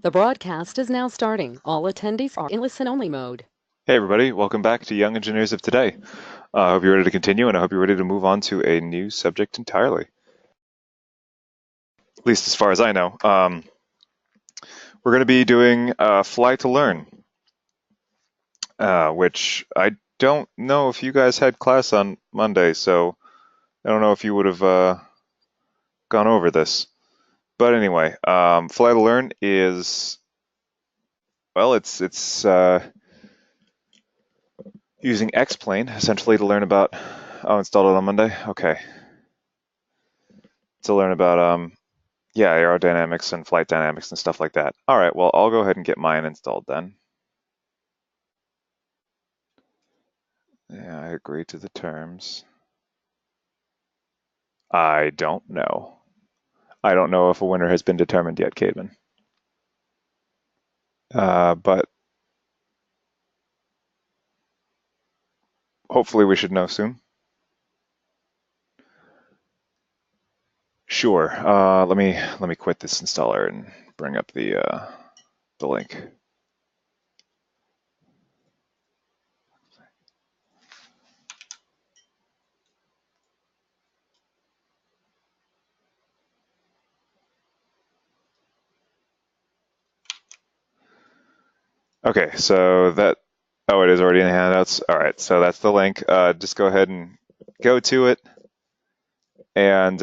The broadcast is now starting. All attendees are in listen-only mode. Hey everybody, welcome back to Young Engineers of Today. I hope you're ready to continue, and I hope you're ready to move on to a new subject entirely. At least as far as I know. We're going to be doing Fly to Learn, which I don't know if you guys had class on Monday, so I don't know if you would have gone over this. But anyway, Fly to Learn is, well, it's using X-Plane essentially to learn about. Oh, installed it on Monday. Okay, to learn about yeah, aerodynamics and flight dynamics and stuff like that. All right, well, I'll go ahead and get mine installed then. Yeah, I agree to the terms. I don't know. I don't know if a winner has been determined yet, Cademan. But hopefully we should know soon. Sure. Let me quit this installer and bring up the link. Okay, so that, oh, it is already in the handouts. All right, so that's the link. Just go ahead and go to it, and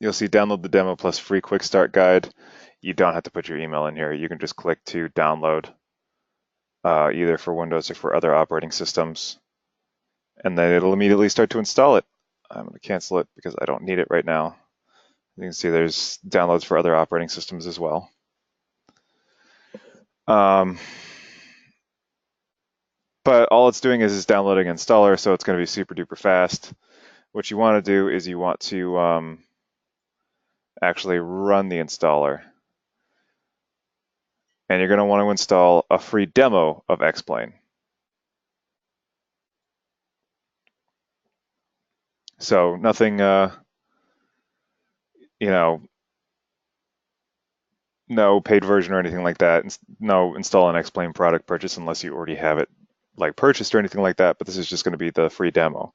you'll see download the demo plus free quick start guide. You don't have to put your email in here. You can just click to download, either for Windows or for other operating systems, and then it'll immediately start to install it. I'm going to cancel it because I don't need it right now. You can see there's downloads for other operating systems as well. Um, but all it's doing is downloading an installer, so it's going to be super duper fast. What you want to do is you want to actually run the installer. And you're going to want to install a free demo of X-Plane. So nothing, you know, no paid version or anything like that. No install an X-Plane product purchase unless you already have it like purchased or anything like that. But this is just going to be the free demo,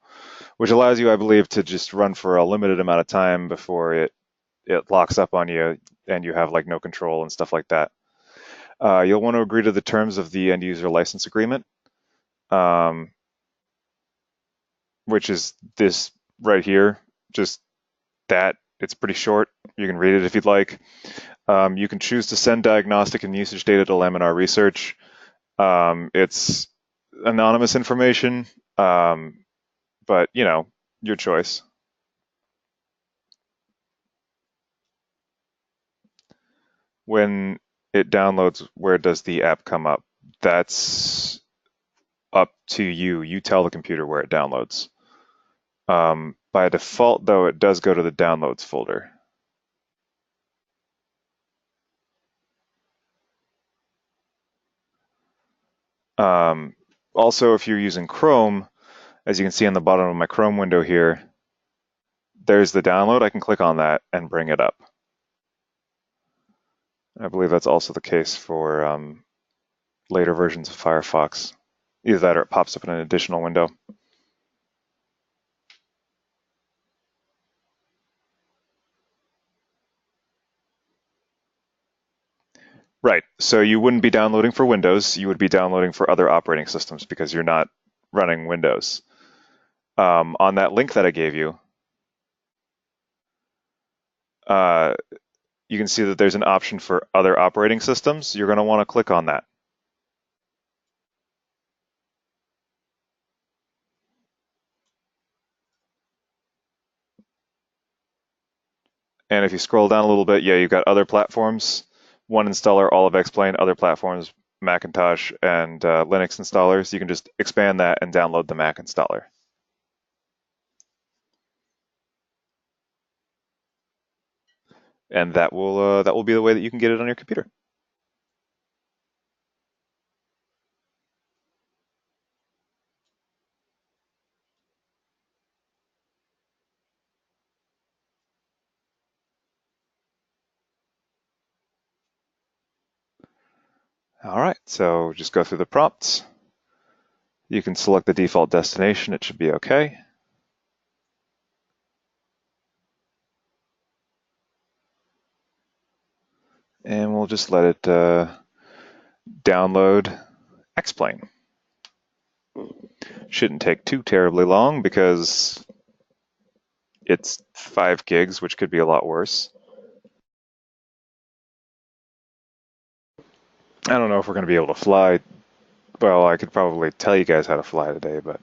which allows you, I believe, to just run for a limited amount of time before it locks up on you and you have like no control and stuff like that. You'll want to agree to the terms of the end user license agreement, um, which is this right here. Just that. It's pretty short. You can read it if you'd like. You can choose to send diagnostic and usage data to Laminar Research. It's anonymous information, but your choice. When it downloads, where does the app come up? That's up to you. You tell the computer where it downloads. By default, though, it does go to the downloads folder. Um, Also, if you're using Chrome, as you can see on the bottom of my Chrome window here, there's the download. I can click on that and bring it up. I believe that's also the case for later versions of Firefox. Either that or it pops up in an additional window. Right. So you wouldn't be downloading for Windows. You would be downloading for other operating systems because you're not running Windows. On that link that I gave you, uh, you can see that there's an option for other operating systems. You're going to want to click on that. And if you scroll down a little bit, yeah, you've got other platforms, one installer, all of X-Plane, other platforms, Macintosh and Linux installers. You can just expand that and download the Mac installer. And that will be the way that you can get it on your computer. All right, so just go through the prompts. You can select the default destination. It should be okay. And we'll just let it download X-Plane. Shouldn't take too terribly long because it's 5 gigs, which could be a lot worse. I don't know if we're going to be able to fly. Well, I could probably tell you guys how to fly today, but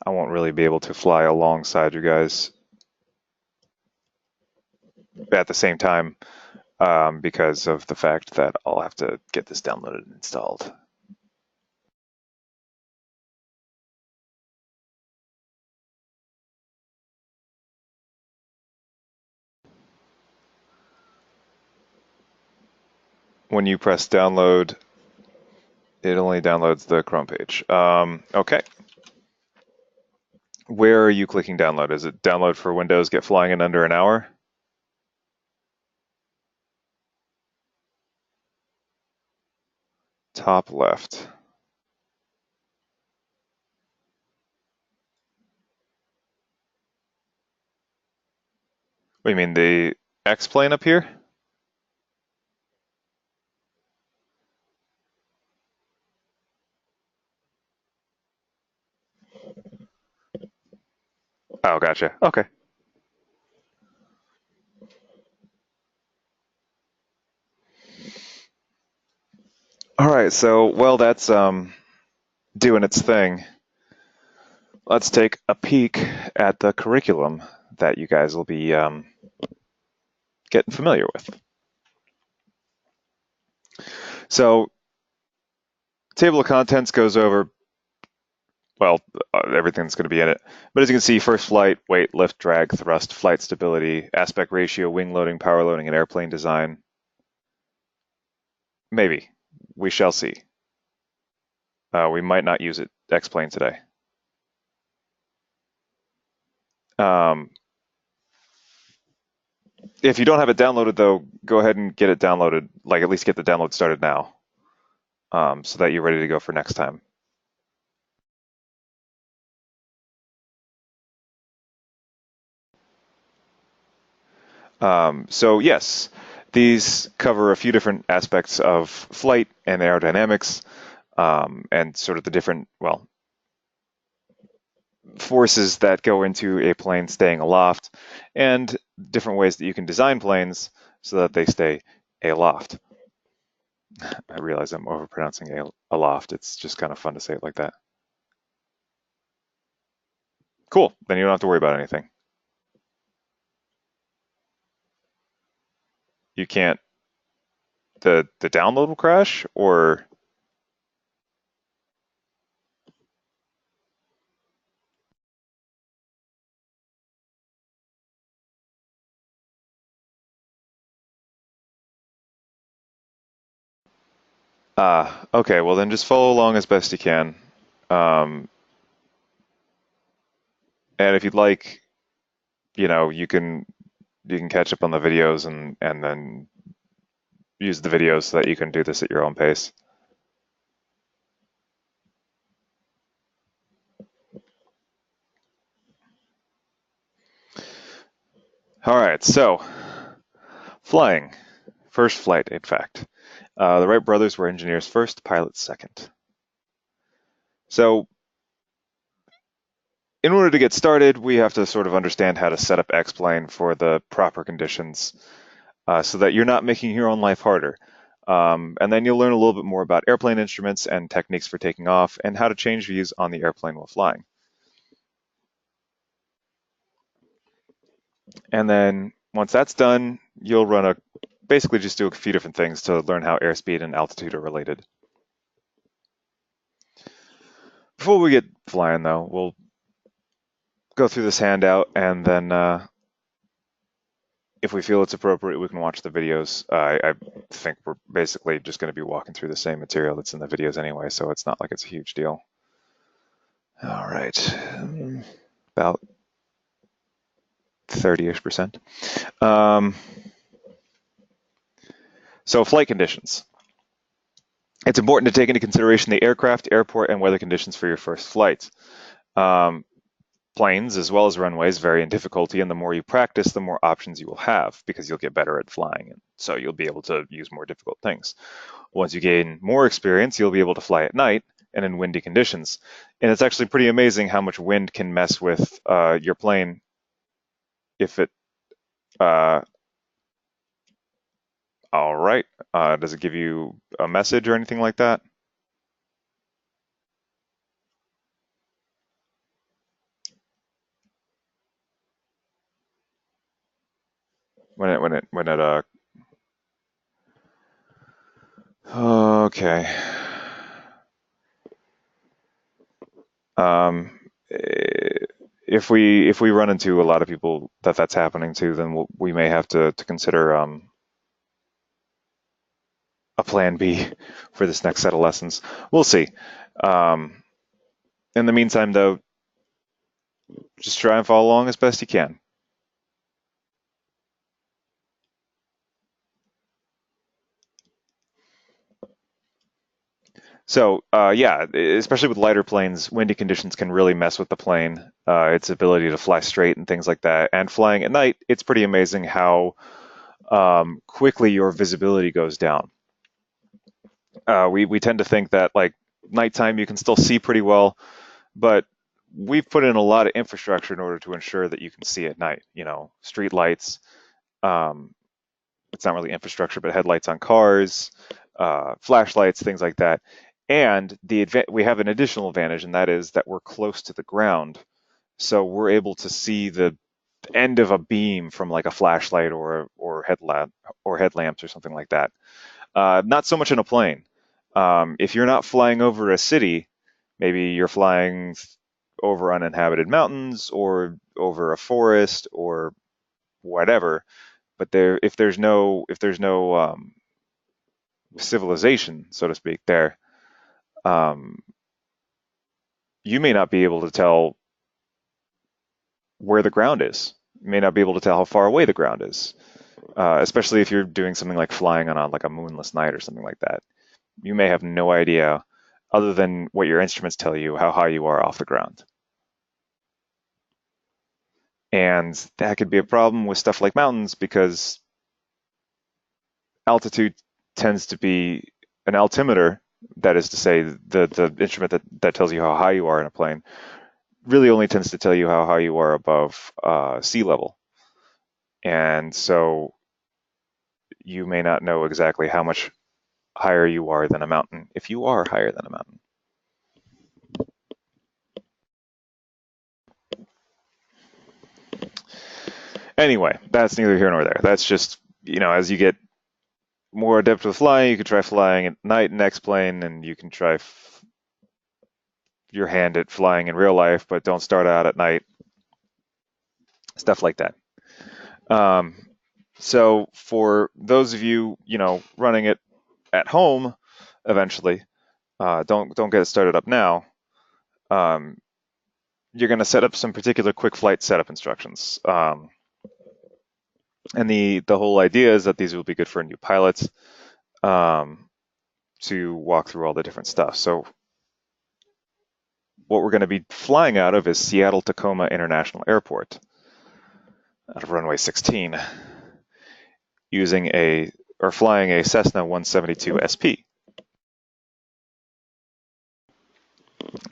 I won't really be able to fly alongside you guys at the same time because of the fact that I'll have to get this downloaded and installed. When you press download, it only downloads the Chrome page. Okay. Where are you clicking download? Is it download for Windows, get flying in under an hour? Top left. What do you mean, the X-Plane up here? Oh, gotcha. Okay. All right, so while that's doing its thing, let's take a peek at the curriculum that you guys will be getting familiar with. So, table of contents goes over, well, everything that's going to be in it. But as you can see, first flight, weight, lift, drag, thrust, flight stability, aspect ratio, wing loading, power loading, and airplane design. Maybe. We shall see. We might not use it X-Plane today. If you don't have it downloaded, though, go ahead and get it downloaded, like at least get the download started now, so that you're ready to go for next time. So yes, these cover a few different aspects of flight and aerodynamics, and sort of the different, well, forces that go into a plane staying aloft, and different ways that you can design planes so that they stay aloft. I realize I'm overpronouncing aloft. It's just kind of fun to say it like that. Cool. Then you don't have to worry about anything. You can't. The download will crash, or okay. Well, then just follow along as best you can. Um, and if you'd like, you can catch up on the videos and then use the videos so that you can do this at your own pace. All right, so flying. First flight, in fact. The Wright brothers were engineers first, pilots second. So in order to get started, we have to sort of understand how to set up X-Plane for the proper conditions so that you're not making your own life harder. And then you'll learn a little bit more about airplane instruments and techniques for taking off and how to change views on the airplane while flying. And then once that's done, you'll basically just do a few different things to learn how airspeed and altitude are related. Before we get flying, though, we'll go through this handout, and then if we feel it's appropriate, we can watch the videos. I think we're basically just going to be walking through the same material that's in the videos anyway, so it's not like it's a huge deal. All right, about 30-ish%. So flight conditions. It's important to take into consideration the aircraft, airport, and weather conditions for your first flight. Um, Planes, as well as runways, vary in difficulty, and the more you practice, the more options you will have because you'll get better at flying. And so you'll be able to use more difficult things. Once you gain more experience, you'll be able to fly at night and in windy conditions. And it's actually pretty amazing how much wind can mess with your plane if it. Uh, all right. Does it give you a message or anything like that? When it okay. Um, if we run into a lot of people that's happening to, then we may have to consider a plan B for this next set of lessons. We'll see. Um, in the meantime, though, just try and follow along as best you can. So, yeah, especially with lighter planes, windy conditions can really mess with the plane, its ability to fly straight and things like that. And flying at night, it's pretty amazing how quickly your visibility goes down. We tend to think that like nighttime you can still see pretty well, but we've put in a lot of infrastructure in order to ensure that you can see at night. You know, street lights. Um, it's not really infrastructure, but headlights on cars, flashlights, things like that. And we have an additional advantage, and that is that we're close to the ground, so we're able to see the end of a beam from like a flashlight or headlamps or something like that. Not so much in a plane. If you're not flying over a city, maybe you're flying over uninhabited mountains or over a forest or whatever. But if there's no civilization, so to speak, there, um, you may not be able to tell where the ground is. You may not be able to tell how far away the ground is, especially if you're doing something like flying on like a moonless night or something like that. You may have no idea, other than what your instruments tell you, how high you are off the ground. And that could be a problem with stuff like mountains because altitude tends to be an altimeter, that is to say, the instrument that tells you how high you are in a plane, really only tends to tell you how high you are above sea level. And so you may not know exactly how much higher you are than a mountain if you are higher than a mountain. Anyway, that's neither here nor there. That's just, as you get more adept with flying, you can try flying at night in X-Plane, and you can try your hand at flying in real life, but don't start out at night. Stuff like that. Um, so for those of you, running it at home eventually, don't get it started up now. Um, you're going to set up some particular quick flight setup instructions. And the whole idea is that these will be good for new pilots to walk through all the different stuff. So what we're going to be flying out of is Seattle Tacoma International Airport out of runway 16, flying a Cessna 172 SP.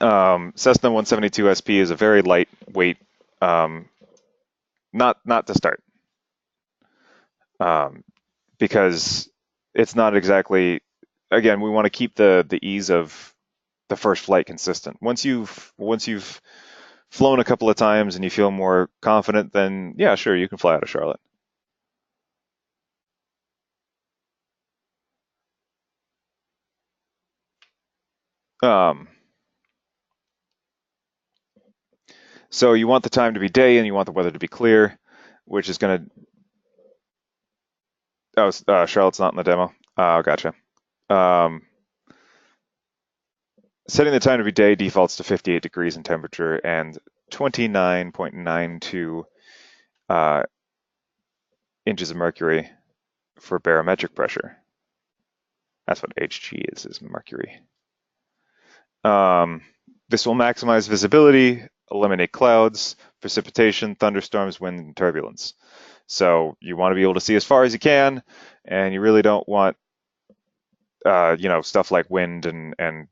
Cessna 172 SP is a very lightweight, not to start, because it's not exactly. Again, we want to keep the ease of the first flight consistent. Once you've flown a couple of times and you feel more confident, then yeah, sure, you can fly out of Charlotte. Um, so you want the time to be day and you want the weather to be clear, which is going to. Oh, Charlotte's not in the demo. Gotcha. Um, Setting the time to be day defaults to 58 degrees in temperature and 29.92 uh, inches of mercury for barometric pressure. That's what HG is Mercury. This will maximize visibility, eliminate clouds, precipitation, thunderstorms, wind, and turbulence. So you want to be able to see as far as you can, and you really don't want, stuff like wind and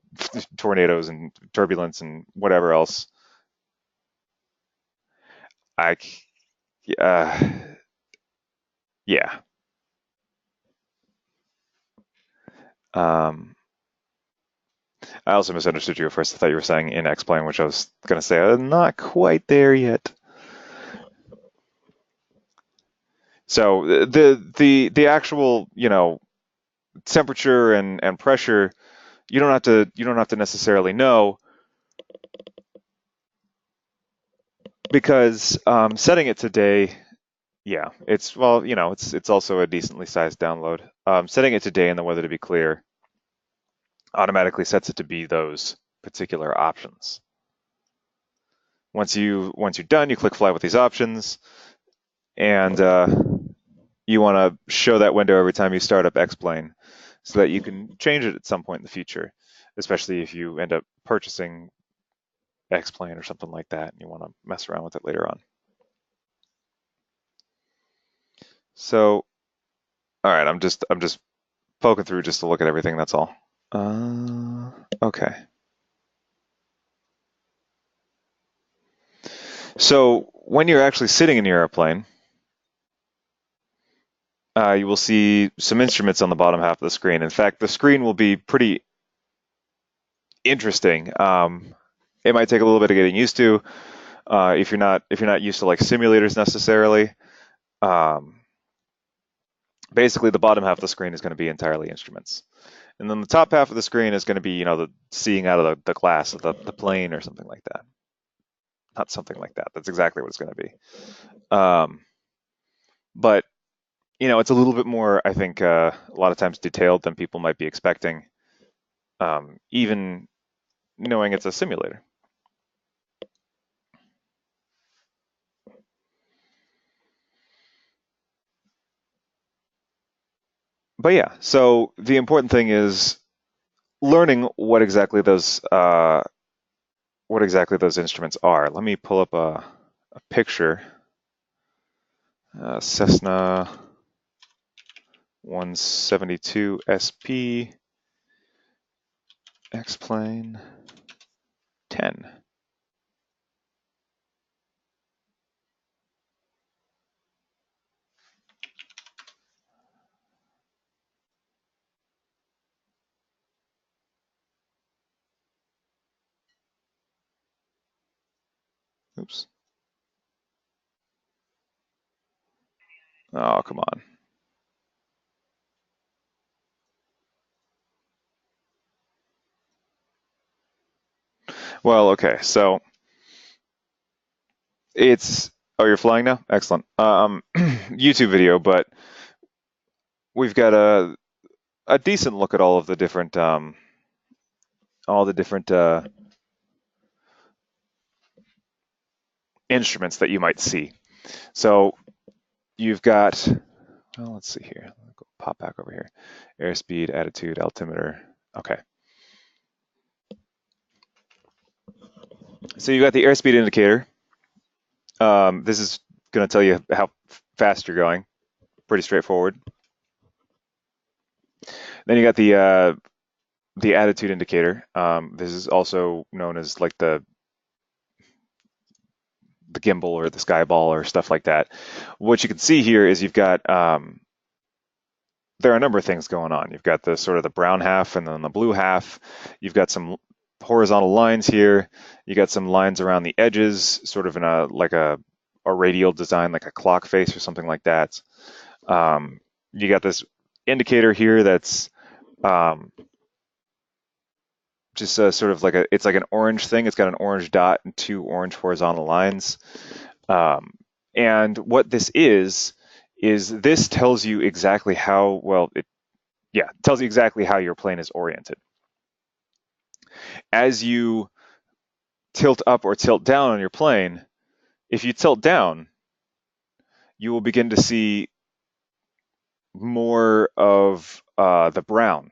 tornadoes and turbulence and whatever else. I, yeah. Um, I also misunderstood you at first. I thought you were saying in X-Plane, which I was going to say, I'm not quite there yet. So the actual, temperature and pressure, you don't have to necessarily know, because setting it today, yeah, it's also a decently sized download. Setting it today and the weather to be clear automatically sets it to be those particular options. Once you're done, you click fly with these options, and you want to show that window every time you start up X-Plane so that you can change it at some point in the future, especially if you end up purchasing X-Plane or something like that and you want to mess around with it later on. So, all right, I'm just poking through just to look at everything, that's all. Okay. So when you're actually sitting in your airplane, you will see some instruments on the bottom half of the screen. In fact, the screen will be pretty interesting. It might take a little bit of getting used to if you're not used to like simulators necessarily. Basically, the bottom half of the screen is going to be entirely instruments, and then the top half of the screen is going to be the seeing out of the glass of the plane or something like that. Not something like that. That's exactly what it's going to be. But it's a little bit more, I think, a lot of times detailed than people might be expecting, even knowing it's a simulator. But yeah, so the important thing is learning what exactly those instruments are. Let me pull up a picture. Cessna 172 SP X-Plane 10. Oops. Oh, come on. Well, okay, so it's, oh, you're flying now? Excellent. YouTube video, but we've got a decent look at all of the different instruments that you might see. So you've got, well, let's see here. I'll go pop back over here. Airspeed, attitude, altimeter. Okay. So you've got the airspeed indicator. This is going to tell you how fast you're going. Pretty straightforward. Then you got the attitude indicator. This is also known as like the gimbal or the skyball or stuff like that. What you can see here is you've got there are a number of things going on. You've got the sort of the brown half and then the blue half. You've got some horizontal lines here. You got some lines around the edges, sort of in a radial design, like a clock face or something like that. You got this indicator here that's just sort of like it's like an orange thing. It's got an orange dot and two orange horizontal lines. And what this is this tells you exactly how, well, it tells you exactly how your plane is oriented. As you tilt up or tilt down on your plane, if you tilt down, you will begin to see more of the brown.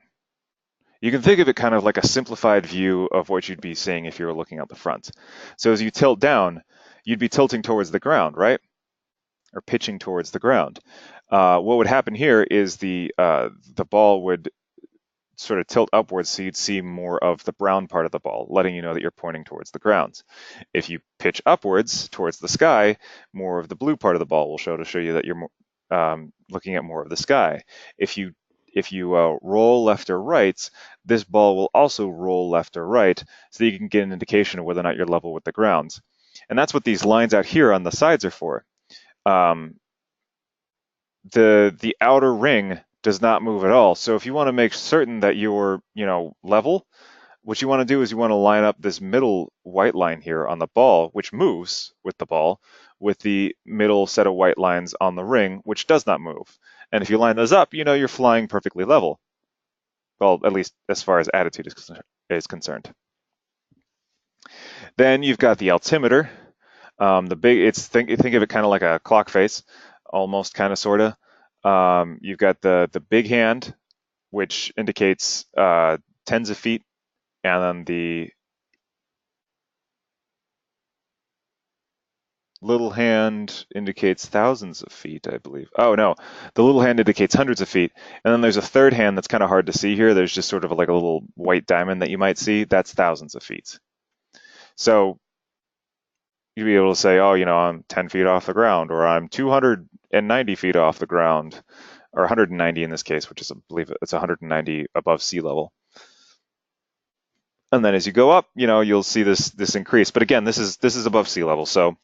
You can think of it kind of like a simplified view of what you'd be seeing if you were looking out the front. So as you tilt down, you'd be tilting towards the ground, right? Or pitching towards the ground. What would happen here is the ball would sort of tilt upwards so you'd see more of the brown part of the ball, letting you know that you're pointing towards the ground. If you pitch upwards towards the sky, more of the blue part of the ball will show you that you're looking at more of the sky. If you roll left or right, this ball will also roll left or right so that you can get an indication of whether or not you're level with the ground. And that's what these lines out here on the sides are for. The outer ring does not move at all. So if you want to make certain that you're, level, what you want to do is you want to line up this middle white line here on the ball, which moves with the ball, with the middle set of white lines on the ring, which does not move. And if you line those up, you're flying perfectly level. Well, at least as far as attitude is concerned. Then you've got the altimeter. Think of it kind of like a clock face, almost, kind of, sorta. You've got the big hand, which indicates tens of feet, and then the little hand indicates thousands of feet, I believe. Oh no, the little hand indicates hundreds of feet. And then there's a third hand that's kind of hard to see here. There's just sort of like a little white diamond that you might see. That's thousands of feet. So you'd be able to say, oh, I'm 10 feet off the ground, or I'm 290 feet off the ground, or 190 in this case, which is, I believe it's 190 above sea level. And then as you go up, you'll see this increase. But again, this is above sea level, so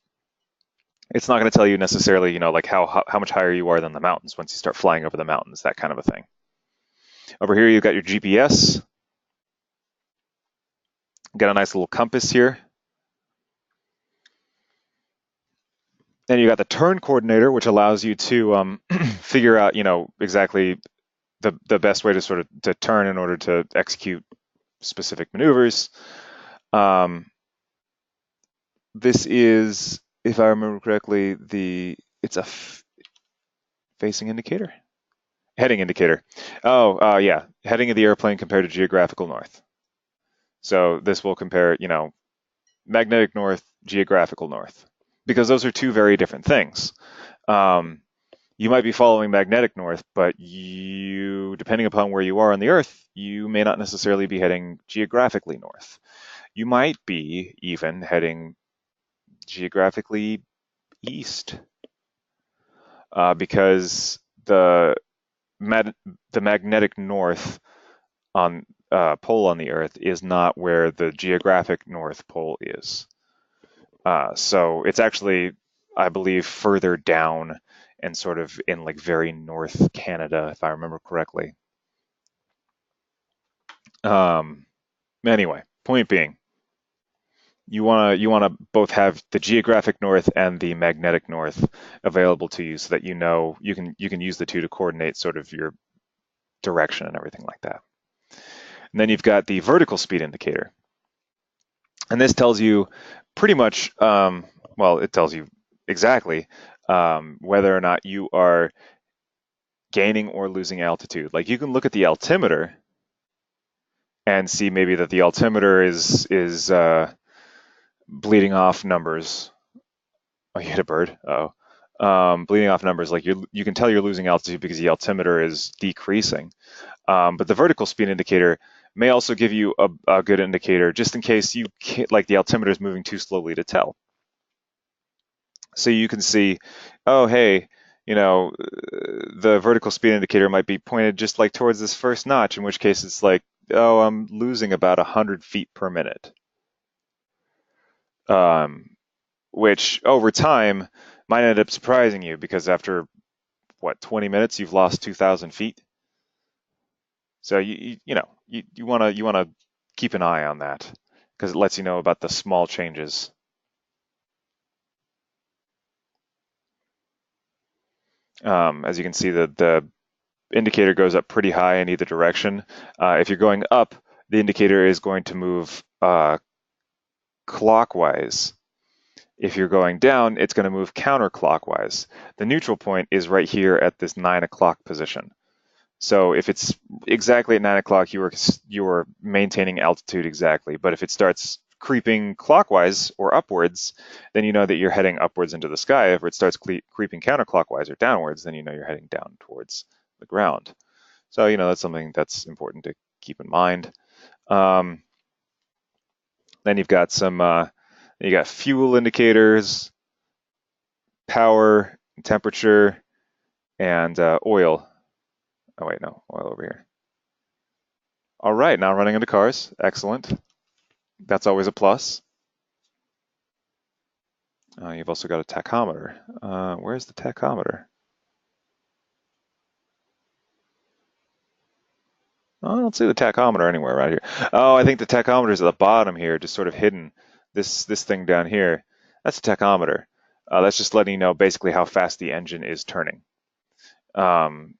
it's not going to tell you necessarily, like how much higher you are than the mountains once you start flying over the mountains, that kind of a thing. Over here, you've got your GPS. Got a nice little compass here. Then you got the turn coordinator, which allows you to figure out, exactly the best way to turn in order to execute specific maneuvers. This is, if I remember correctly, it's a facing indicator, heading indicator. Oh, yeah, heading of the airplane compared to geographical north. So this will compare, magnetic north, geographical north, because those are two very different things. You might be following magnetic north, but depending upon where you are on the Earth, you may not necessarily be heading geographically north. You might be even heading geographically east, because the magnetic north on pole on the Earth is not where the geographic north pole is. So it's actually, I believe, further down and sort of in like very North Canada, if I remember correctly. Anyway, point being, you wanna both have the geographic north and the magnetic north available to you, so that you can use the two to coordinate sort of your direction and everything like that. And then you've got the vertical speed indicator, and this tells you pretty much, well, it tells you exactly whether or not you are gaining or losing altitude. Like, you can look at the altimeter and see maybe that the altimeter is bleeding off numbers. Oh, you hit a bird. Oh, bleeding off numbers. Like, you can tell you're losing altitude because the altimeter is decreasing. But the vertical speed indicator may also give you a good indicator, just in case you can't, like, the altimeter is moving too slowly to tell. So you can see, oh, hey, the vertical speed indicator might be pointed just like towards this first notch, in which case it's like, oh, I'm losing about 100 feet per minute. Which over time might end up surprising you, because after, 20 minutes, you've lost 2,000 feet. So you want to keep an eye on that, because it lets you know about the small changes. As you can see, the indicator goes up pretty high in either direction. If you're going up, the indicator is going to move clockwise. If you're going down, it's going to move counterclockwise. The neutral point is right here at this 9 o'clock position. So if it's exactly at 9 o'clock, you are maintaining altitude exactly. But if it starts creeping clockwise or upwards, then you know that you're heading upwards into the sky. If it starts creeping counterclockwise or downwards, then you know you're heading down towards the ground. So that's something that's important to keep in mind. Um, then you've got you got fuel indicators, power, temperature, and oil. Oh wait, no, oil over here. All right, now running into cars. Excellent. That's always a plus. You've also got a tachometer. Where's the tachometer? Oh, I don't see the tachometer anywhere right here. Oh, I think the tachometer is at the bottom here, just sort of hidden. This thing down here, that's a tachometer. That's just letting you know basically how fast the engine is turning. Um,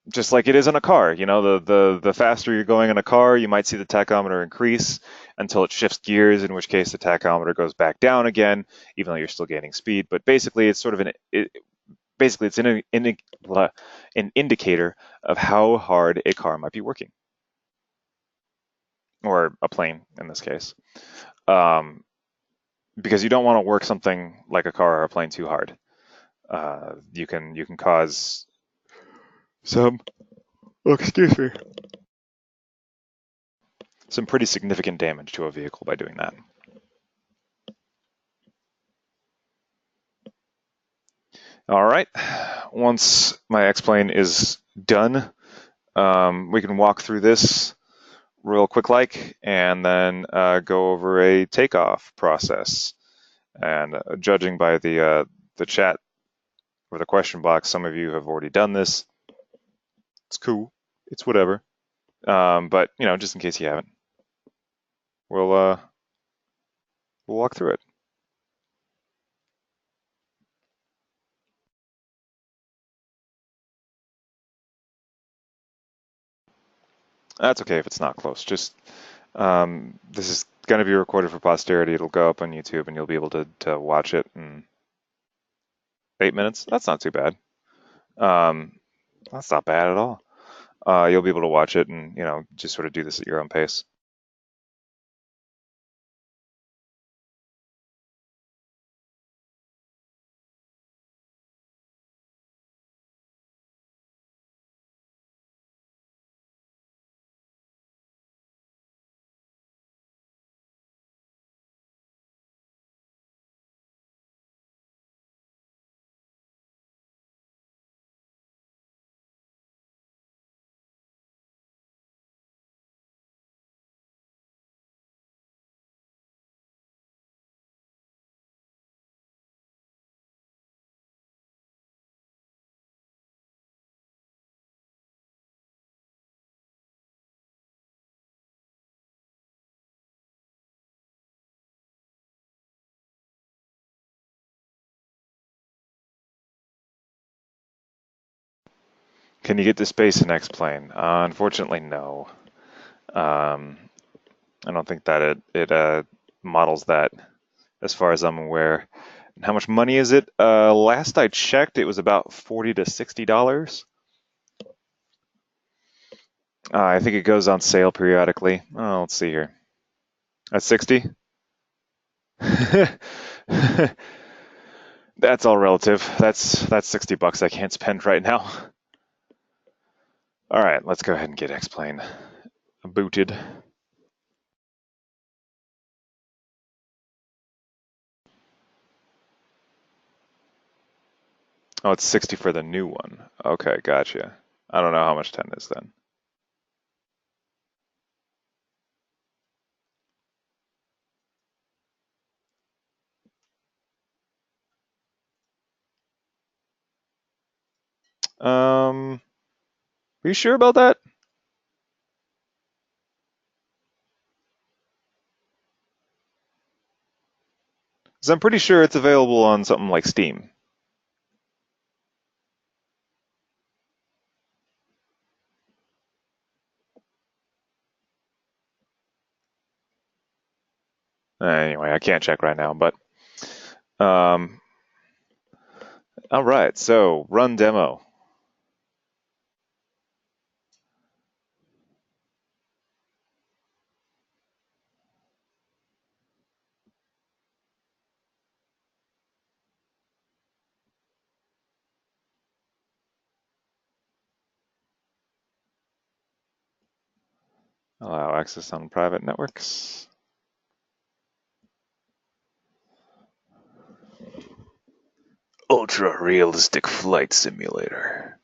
just like it is in a car. The faster you're going in a car, you might see the tachometer increase until it shifts gears, in which case the tachometer goes back down again, even though you're still gaining speed. But basically, it's sort of an indicator of how hard a car might be working, or a plane in this case, um, because you don't want to work something like a car or a plane too hard. You can cause some, oh, excuse me, some pretty significant damage to a vehicle by doing that. All right, once my X-plane is done, we can walk through this real quick and then go over a takeoff process. And judging by the chat or the question box, some of you have already done this. It's cool. It's whatever. But just in case you haven't, we'll walk through it. That's okay if it's not close. Just this is going to be recorded for posterity. It'll go up on YouTube, and you'll be able to watch it in 8 minutes. That's not too bad. That's not bad at all. You'll be able to watch it and just sort of do this at your own pace. Can you get to space in X-plane? Unfortunately, no. Um, I don't think that it models that, as far as I'm aware. And how much money is it? Last I checked, it was about $40 to $60. I think it goes on sale periodically. Oh, let's see here. That's 60. That's all relative. That's $60 I can't spend right now. All right, let's go ahead and get X-plane booted. Oh, it's 60 for the new one. Okay, gotcha. I don't know how much 10 is then. Are you sure about that? Because I'm pretty sure it's available on something like Steam. Anyway, I can't check right now, but all right. So run demo. Allow access on private networks. Ultra realistic flight simulator.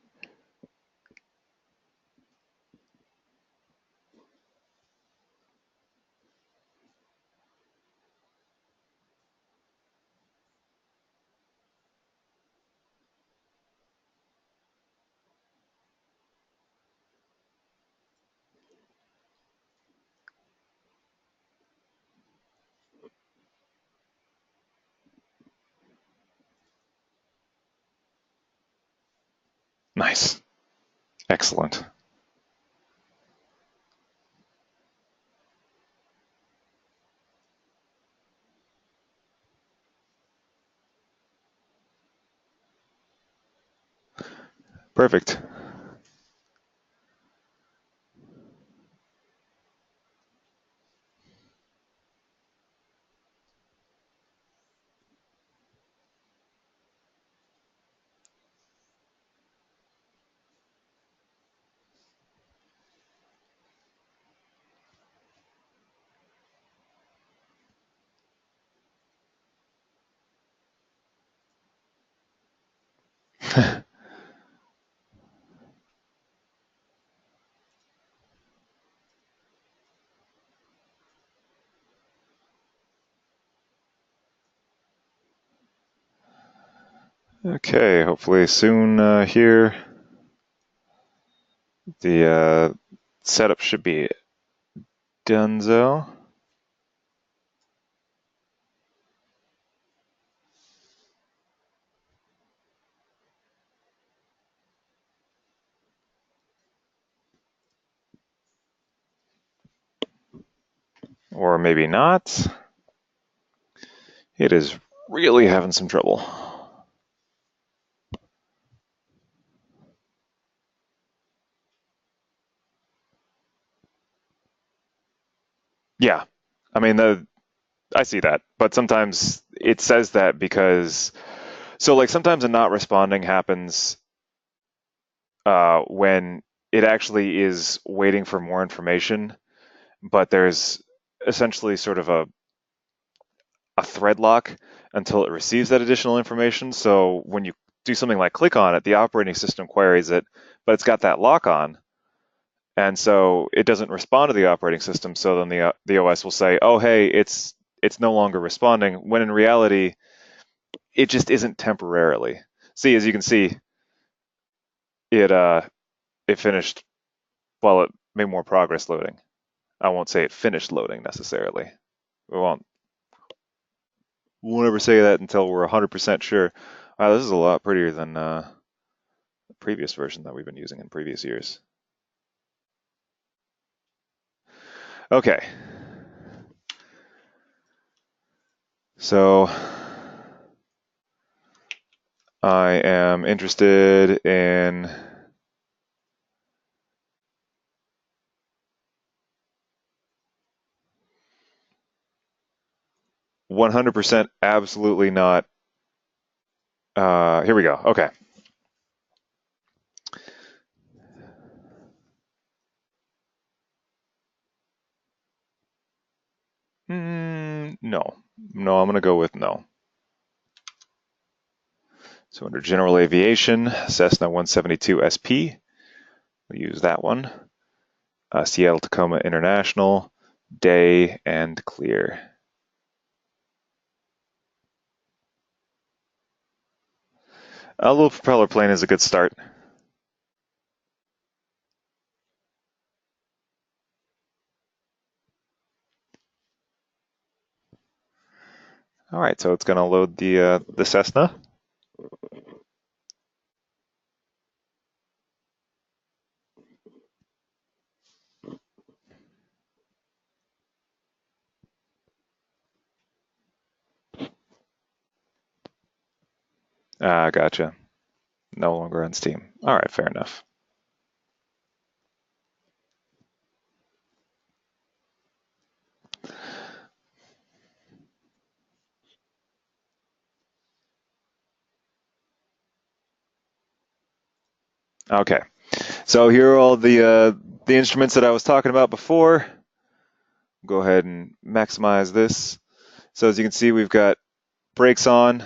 Nice. Excellent. Perfect. Okay, hopefully soon here. The setup should be donezo. Or maybe not. It is really having some trouble. Yeah, I mean, I see that, but sometimes it says that because, so like sometimes a not responding happens when it actually is waiting for more information, but there's essentially sort of a thread lock until it receives that additional information. So when you do something like click on it, the operating system queries it, but it's got that lock on. And so it doesn't respond to the operating system. So then the OS will say, "Oh, hey, it's no longer responding." When in reality, it just isn't temporarily. See, as you can see, it finished. Well, it made more progress loading. I won't say it finished loading necessarily. We won't ever say that until we're 100% sure. Wow, this is a lot prettier than the previous version that we've been using in previous years. Okay, so I am interested in 100% absolutely not. Here we go. Okay. No. No, I'm going to go with no. So under general aviation, Cessna 172 SP, we'll use that one. Seattle Tacoma International, day and clear. A little propeller plane is a good start. All right, so it's going to load the Cessna. Gotcha. No longer on Steam. All right, fair enough. Okay, so here are all the the instruments that I was talking about before. Go ahead and maximize this. So as you can see, we've got brakes on.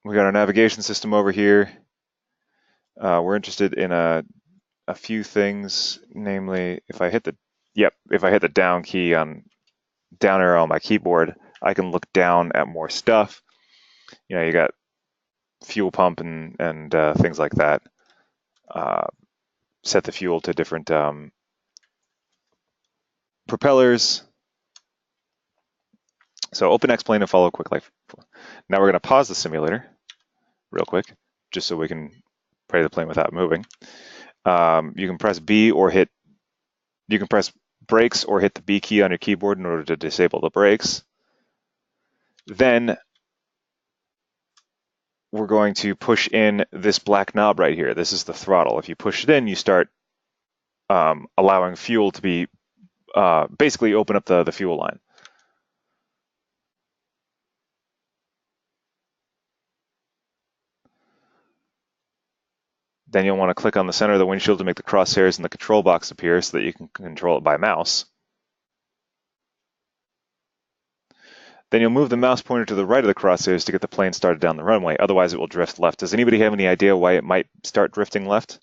We got our navigation system over here. We're interested in a few things, namely, if I hit the down key on down arrow on my keyboard, I can look down at more stuff. You know, you got fuel pump and things like that. Set the fuel to different propellers. So open X-Plane and follow quick life. Now we're going to pause the simulator real quick, just so we can pray the plane without moving. You can press B or hit. You can press brakes or hit the B key on your keyboard in order to disable the brakes. Then we're going to push in this black knob right here. This is the throttle. If you push it in, you start allowing fuel to be basically open up the fuel line. Then you'll want to click on the center of the windshield to make the crosshairs in the control box appear so that you can control it by mouse. Then you'll move the mouse pointer to the right of the crosshairs to get the plane started down the runway. Otherwise, it will drift left. Does anybody have any idea why it might start drifting left?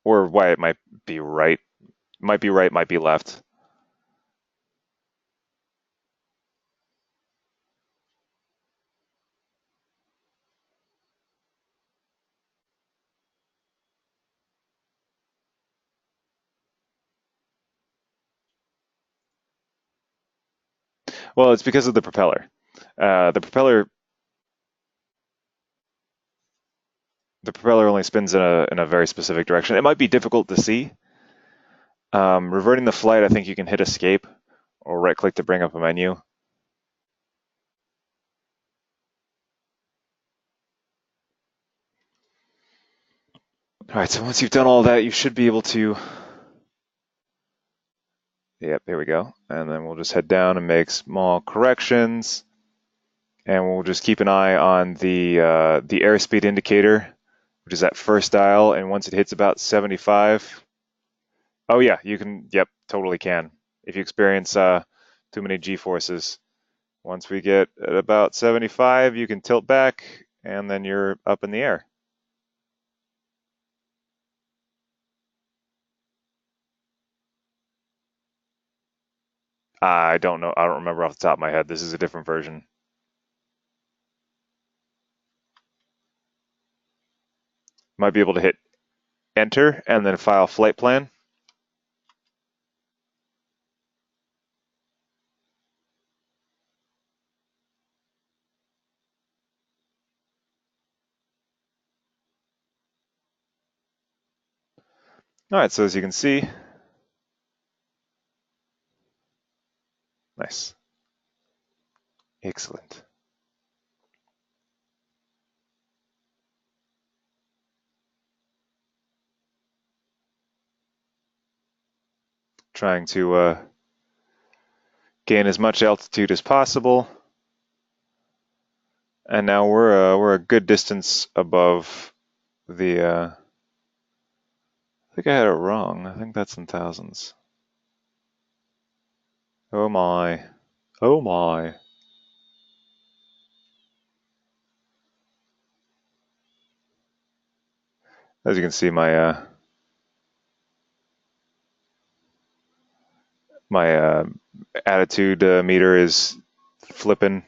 Or why it might be right? Might be right, might be left. Well, it's because of the propeller. The propeller only spins in a very specific direction. It might be difficult to see. Reverting the flight, I think you can hit escape or right click to bring up a menu. All right, so once you've done all that, you should be able to, yep, there we go. And then we'll just head down and make small corrections. And we'll just keep an eye on the airspeed indicator, which is that first dial. And once it hits about 75, oh yeah, you can, yep, totally can. If you experience too many G-forces, once we get at about 75, you can tilt back and then you're up in the air. I don't know. I don't remember off the top of my head. This is a different version. Might be able to hit enter and then file flight plan. All right, so as you can see, nice. Excellent. Trying to gain as much altitude as possible. And now we're a good distance above the, I think I had it wrong. I think that's in thousands. Oh my. Oh my. As you can see, my attitude meter is flipping.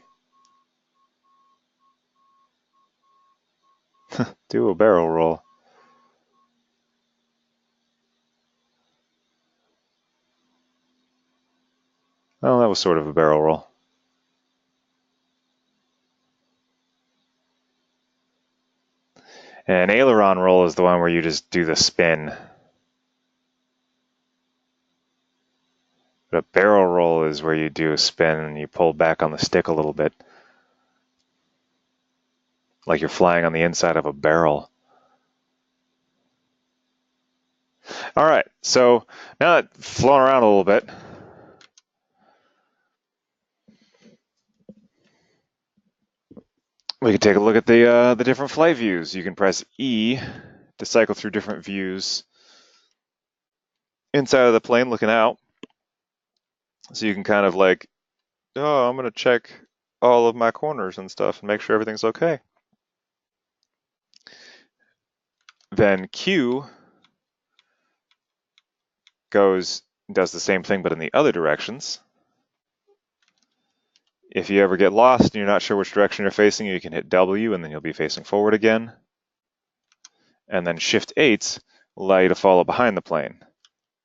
Do a barrel roll. Oh, that was sort of a barrel roll. An aileron roll is the one where you just do the spin. But a barrel roll is where you do a spin and you pull back on the stick a little bit. Like you're flying on the inside of a barrel. All right, so now that flown around a little bit, we can take a look at the different flight views. You can press E to cycle through different views inside of the plane looking out. So you can kind of like, oh, I'm going to check all of my corners and stuff and make sure everything's okay. Then Q does the same thing, but in the other directions. If you ever get lost and you're not sure which direction you're facing, you can hit W and then you'll be facing forward again. And then Shift 8 will allow you to follow behind the plane.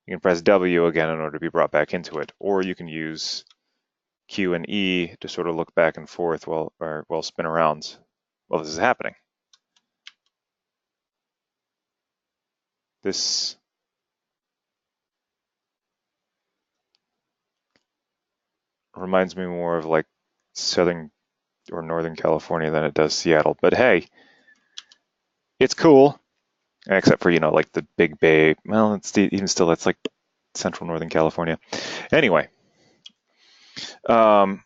You can press W again in order to be brought back into it, or you can use Q and E to sort of look back and forth while spin around while this is happening. This reminds me more of like Southern or Northern California than it does Seattle, but hey, it's cool. Except for, like the Big Bay. Well, even still, that's like Central Northern California. Anyway, you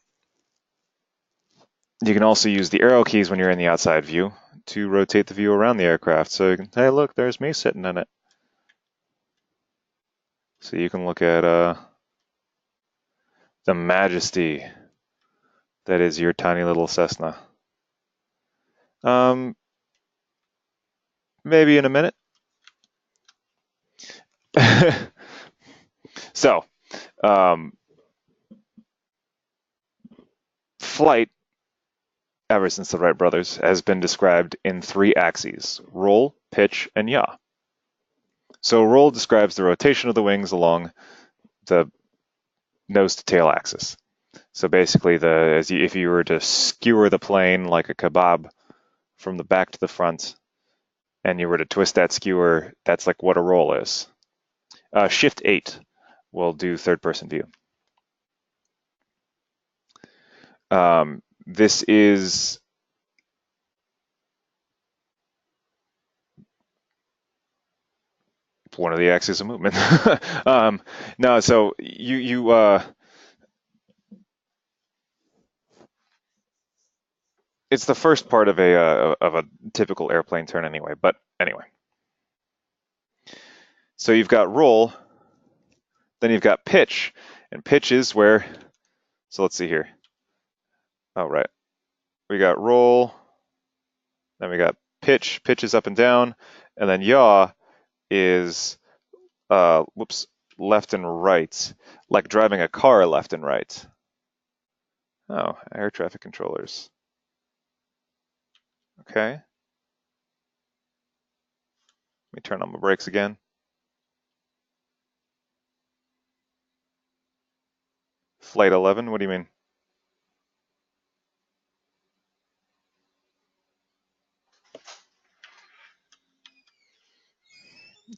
can also use the arrow keys when you're in the outside view to rotate the view around the aircraft. So you can, hey, look, there's me sitting in it. So you can look at the majesty that is your tiny little Cessna. Maybe in a minute. So, flight, ever since the Wright brothers, has been described in 3 axes: roll, pitch, and yaw. So roll describes the rotation of the wings along the nose to tail axis. So basically, if you were to skewer the plane like a kebab from the back to the front, and you were to twist that skewer, that's like what a roll is. Shift 8 will do third-person view. This is one of the axes of movement. No, so it's the first part of a typical airplane turn anyway. But anyway, so you've got roll, then you've got pitch, and pitch is where. So let's see here. Oh right, we got roll, then we got pitch. Pitch is up and down, and then yaw is left and right, like driving a car left and right. Oh, air traffic controllers. Okay. Let me turn on my brakes again. Flight 11, what do you mean?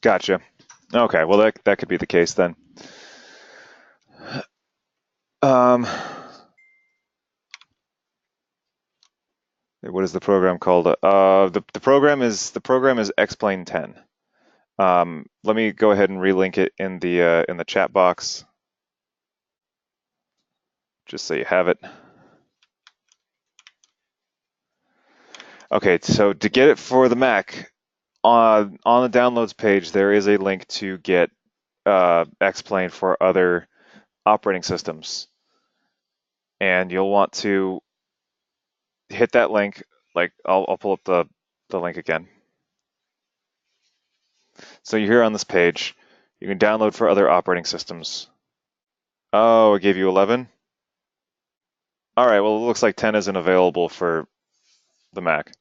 Gotcha. Okay, well that could be the case then. What is the program called? The program is X-Plane 10. Let me go ahead and relink it in the chat box, just so you have it. Okay, so to get it for the Mac, on the downloads page, there is a link to get X-Plane for other operating systems, and you'll want to hit that link. Like I'll pull up the link again. So you're here on this page. You can download for other operating systems. Oh, it gave you 11? All right, well, it looks like 10 isn't available for the Mac.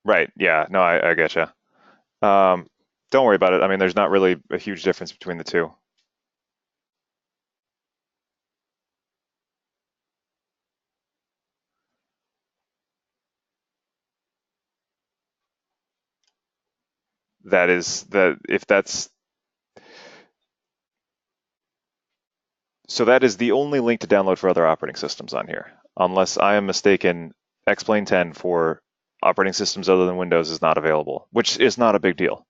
Right, yeah, no, I getcha. Don't worry about it. I mean, there's not really a huge difference between the two. That is the if that's so that is the only link to download for other operating systems on here. Unless I am mistaken, X-Plane 10 for operating systems other than Windows is not available, which is not a big deal.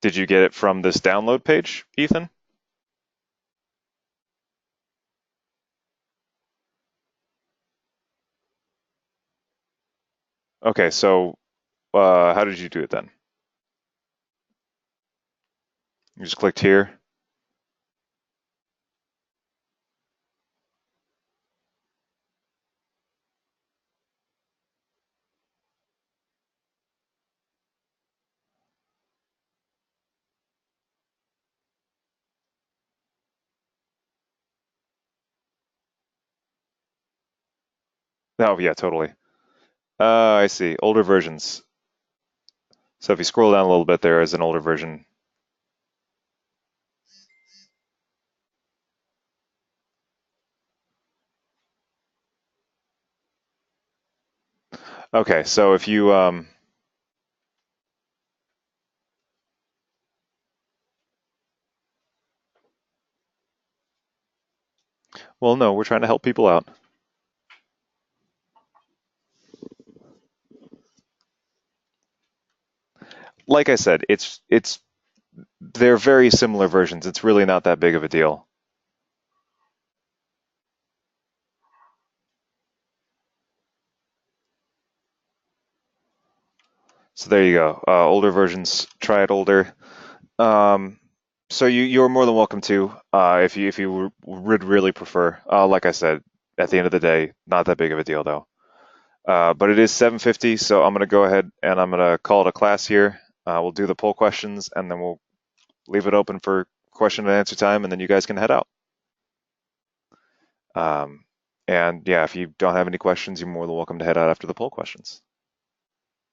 Did you get it from this download page, Ethan? Okay, so how did you do it then? You just clicked here. Oh, yeah, totally. I see. Older versions. So if you scroll down a little bit, there is an older version. Okay, so if you well, no, we're trying to help people out. Like I said, it's they're very similar versions. It's really not that big of a deal. So there you go. Older versions, try it older. Um, so you're more than welcome to if you would really prefer. Like I said, at the end of the day, not that big of a deal though. But it is 7:50, so I'm gonna go ahead and I'm gonna call it a class here. We'll do the poll questions and then we'll leave it open for question and answer time, and then you guys can head out. Um, and yeah, if you don't have any questions, you're more than welcome to head out after the poll questions.